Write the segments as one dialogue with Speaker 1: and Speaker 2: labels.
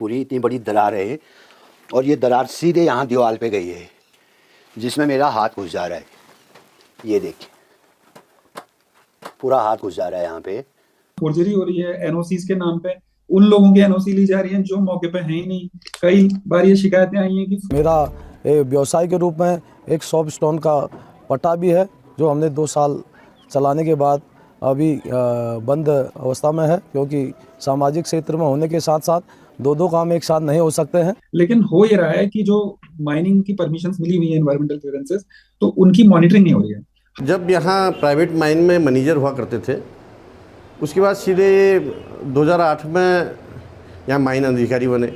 Speaker 1: पूरी इतनी बड़ी दरार है और ये दरार सीधे यहाँ दीवार पे गई है जिसमें मेरा हाथ घुस जा रहा है। ये देखिए पूरा हाथ घुस जा रहा है यहाँ पे।
Speaker 2: फोर्जरी हो रही है एनओसीज के नाम पे, उन लोगों की एनओसी ली जा रही है जो मौके पे हैं ही नहीं। कई बार ये शिकायतें आई हैं कि
Speaker 3: मेरा व्यवसाय के रूप में एक सॉप स्टोन का पट्टा भी है जो हमने 2 साल चलाने के बाद अभी बंद अवस्था में है, क्योंकि सामाजिक क्षेत्र में होने के साथ साथ दो काम एक साथ नहीं हो सकते हैं।
Speaker 2: लेकिन हो ये रहा है कि जो माइनिंग की परमिशंस मिली हुई है एनवायरमेंटल क्लियरेंसेस, तो उनकी मॉनिटरिंग नहीं हो रही है।
Speaker 4: जब यहाँ प्राइवेट माइन में मैनेजर हुआ करते थे, उसके बाद सीधे 2008 में यहाँ माइन अधिकारी बने।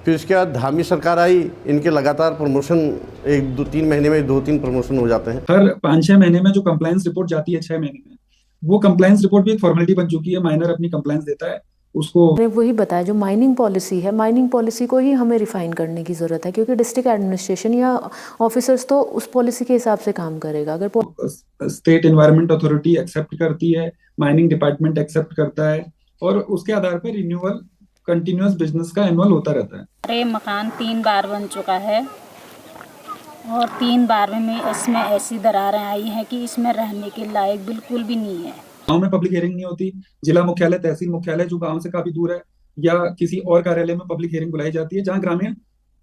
Speaker 4: फिर उसके बाद धामी सरकार आई, इनके लगातार प्रमोशन 1-2-3 महीने में 2-3 प्रमोशन हो जाते हैं।
Speaker 2: हर 5-6 महीने में जो कंप्लायंस रिपोर्ट जाती है 6 महीने में, वो कंप्लायंस रिपोर्ट भी एक फॉर्मेलिटी बन चुकी है। माइनर अपनी कंप्लायंस देता है उसको।
Speaker 5: वही बताया जो माइनिंग पॉलिसी है, माइनिंग पॉलिसी को ही हमें रिफाइन करने की ज़रूरत है, क्योंकि डिस्ट्रिक्ट एडमिनिस्ट्रेशन या ऑफिसर्स तो उस पॉलिसी के हिसाब से काम करेगा। अगर
Speaker 2: स्टेट एनवायरनमेंट अथॉरिटी एक्सेप्ट करती है, माइनिंग डिपार्टमेंट एक्सेप्ट करता है और उसके आधार पर रिन्यूअल कंटिन्यूअस बिजनेस का एनुअल होता रहता है।
Speaker 6: अरे मकान 3 बार बन चुका है और 3 बार में इसमें ऐसी दरारें आई हैं कि इसमें रहने के लायक बिल्कुल भी नहीं है।
Speaker 2: गांव में पब्लिक हियरिंग नहीं होती। जिला मुख्यालय, तहसील मुख्यालय जो गांव से काफी दूर है, या किसी और कार्यालय में पब्लिक हियरिंग बुलाई जाती है, जहां ग्रामीण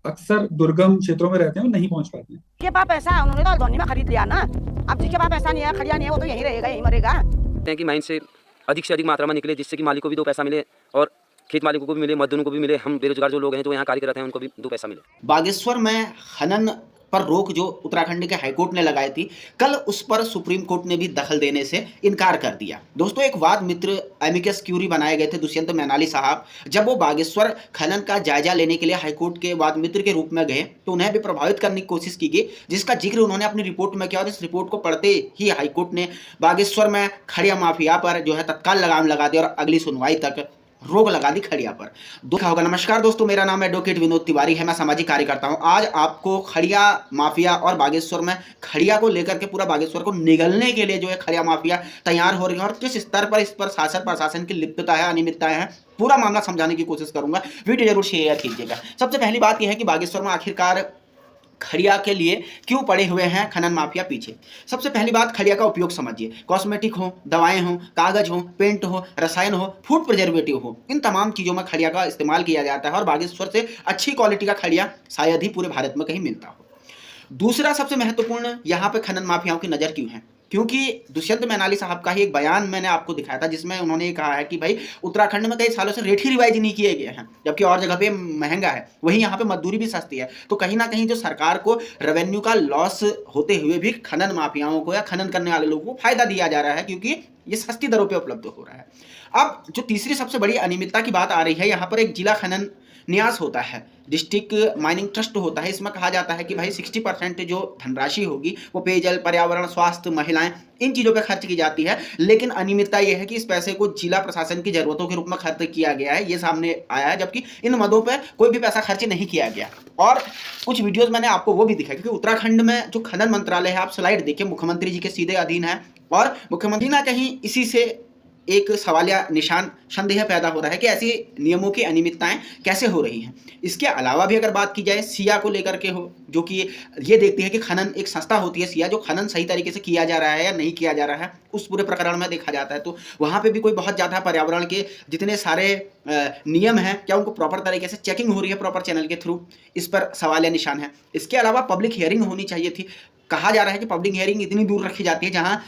Speaker 2: अक्सर दुर्गम क्षेत्रों में रहते हैं और नहीं पहुंच पाते हैं।
Speaker 7: के पास पैसा है, उन्होंने तो धोनी में खरीद लिया ना। अब जिसके पास पैसा नहीं है, खड़िया नहीं है, वो तो यहीं रहेगा, यहीं मरेगा।
Speaker 8: कि माइन से अधिक मात्रा में निकले, जिससे कि मालिक को भी 2 पैसा मिले और खेत मालिकों को भी मिले, मजदूरों को भी मिले, हम बेरोजगार जो लोग हैं जो यहाँ कार्य कर रहे हैं उनको भी 2 पैसा मिले।
Speaker 9: बागेश्वर में खनन पर रोक जो उत्तराखंड के हाईकोर्ट ने लगाई थी, कल उस पर सुप्रीम कोर्ट ने भी दखल देने से इनकार कर दिया। दोस्तों, एक वाद मित्र एमिकस क्यूरी बनाए गए थे दुष्यंत मैनाली साहब। जब वो बागेश्वर खनन का जायजा लेने के लिए हाईकोर्ट के वाद मित्र के रूप में गए तो उन्हें भी प्रभावित करने की कोशिश की गई, जिसका जिक्र उन्होंने अपनी रिपोर्ट में किया। और इस रिपोर्ट को पढ़ते ही हाईकोर्ट ने बागेश्वर में खड़िया माफिया पर जो है तत्काल लगाम लगा दी और अगली सुनवाई तक रोक लगा दी खड़िया पर। देखा होगा। नमस्कार दोस्तों, मेरा नाम एडवोकेट विनोद तिवारी है, मैं सामाजिक कार्यकर्ता हूं। आज आपको खड़िया माफिया और बागेश्वर में खड़िया को लेकर के पूरा बागेश्वर को निगलने के लिए जो है खड़िया माफिया तैयार हो रही है और किस स्तर पर इस पर शासन प्रशासन की लिप्तता है, अनियमितताएं हैं, पूरा मामला समझाने की कोशिश करूंगा। वीडियो जरूर शेयर कीजिएगा। सबसे पहली बात यह है कि बागेश्वर में आखिरकार खड़िया के लिए क्यों पड़े हुए हैं खनन माफिया पीछे। सबसे पहली बात, खड़िया का उपयोग समझिए। कॉस्मेटिक हो, दवाएं हो, कागज हो, पेंट हो, रसायन हो, फूड प्रिजर्वेटिव हो, इन तमाम चीज़ों में खड़िया का इस्तेमाल किया जाता है और बागेश्वर से अच्छी क्वालिटी का खड़िया शायद ही पूरे भारत में कहीं मिलता हो। दूसरा सबसे महत्वपूर्ण, यहाँ पे खनन माफियाओं की नज़र क्यों है, क्योंकि दुष्यंत मैनाली साहब का ही एक बयान मैंने आपको दिखाया था जिसमें उन्होंने ये कहा है कि भाई उत्तराखंड में कई सालों से रेट ही रिवाइज नहीं किए गए हैं, जबकि और जगह पे महंगा है, वहीं यहाँ पे मजदूरी भी सस्ती है। तो कहीं ना कहीं जो सरकार को रेवेन्यू का लॉस होते हुए भी खनन माफियाओं को या खनन करने वाले लोगों को फायदा दिया जा रहा है, क्योंकि ये सस्ती दरों पर उपलब्ध हो रहा है। अब जो तीसरी सबसे बड़ी अनियमितता की बात आ रही है, यहाँ पर एक जिला खनन न्यास होता है, डिस्ट्रिक्ट माइनिंग ट्रस्ट होता है। इसमें कहा जाता है कि भाई 60% जो धनराशि होगी वो पेयजल, पर्यावरण, स्वास्थ्य, महिलाएं, इन चीज़ों पे खर्च की जाती है। लेकिन अनियमितता ये है कि इस पैसे को जिला प्रशासन की जरूरतों के रूप में खर्च किया गया है, ये सामने आया है, जबकि इन मदों पे कोई भी पैसा खर्च नहीं किया गया। और कुछ वीडियोज़ मैंने आपको वो भी दिखाया, क्योंकि उत्तराखंड में जो खनन मंत्रालय है, आप स्लाइड देखिए, मुख्यमंत्री जी के सीधे अधीन है और मुख्यमंत्री ना कहीं इसी से एक सवालिया निशान, संदेह पैदा हो रहा है कि ऐसी नियमों की अनियमितताएं कैसे हो रही हैं। इसके अलावा भी अगर बात की जाए सिया को लेकर के हो, जो कि ये देखती है कि खनन एक संस्था होती है सिया, जो खनन सही तरीके से किया जा रहा है या नहीं किया जा रहा है, उस पूरे प्रकरण में देखा जाता है। तो वहाँ पे भी कोई बहुत ज़्यादा पर्यावरण के जितने सारे नियम हैं, क्या उनको प्रॉपर तरीके से चेकिंग हो रही है प्रॉपर चैनल के थ्रू, इस पर सवालिया निशान है। इसके अलावा पब्लिक हियरिंग होनी चाहिए थी। कहा जा रहा है कि पब्लिक हियरिंग इतनी दूर रखी जाती है जहाँ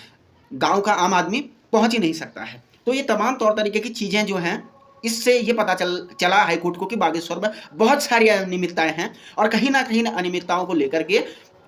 Speaker 9: गाँव का आम आदमी पहुँच ही नहीं सकता है। तो ये तमाम तौर तरीके की चीज़ें जो हैं, इससे ये पता चला हाईकोर्ट को कि बागेश्वर में बहुत सारी अनियमितताएं हैं और कहीं ना कहीं अनियमितताओं को लेकर के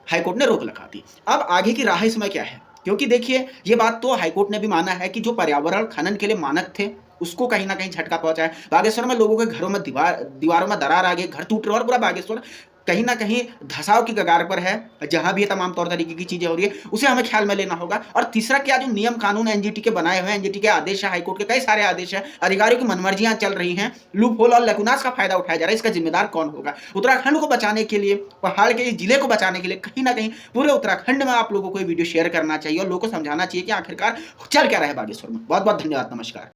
Speaker 9: हाईकोर्ट ने रोक लगा दी। अब आगे की राह इसमें क्या है, क्योंकि देखिए ये बात तो हाईकोर्ट ने भी माना है कि जो पर्यावरण खनन के लिए मानक थे उसको कहीं ना कहीं झटका पहुंचा है। बागेश्वर में लोगों के घरों में दीवारों में दरार आ गई, घर टूट रहे और पूरा बागेश्वर कहीं ना कहीं धसाव की कगार पर है। जहां भी ये तमाम तौर तरीके की चीजें हो रही है उसे हमें ख्याल में लेना होगा। और तीसरा, क्या जो नियम कानून एनजीटी के बनाए हुए हैं, एनजीटी के आदेश है, हाईकोर्ट के कई सारे आदेश हैं, अधिकारियों की मनमर्जियां चल रही हैं, लूप होल और लकुनास का फायदा उठाया जा रहा है, इसका जिम्मेदार कौन होगा। उत्तराखंड को बचाने के लिए, पहाड़ के इस जिले को बचाने के लिए कहीं ना कहीं पूरे उत्तराखंड में आप लोगों को ये वीडियो शेयर करना चाहिए और लोगों को समझाना चाहिए कि आखिरकार चल क्या रहा है बागेश्वर में। बहुत बहुत धन्यवाद, नमस्कार।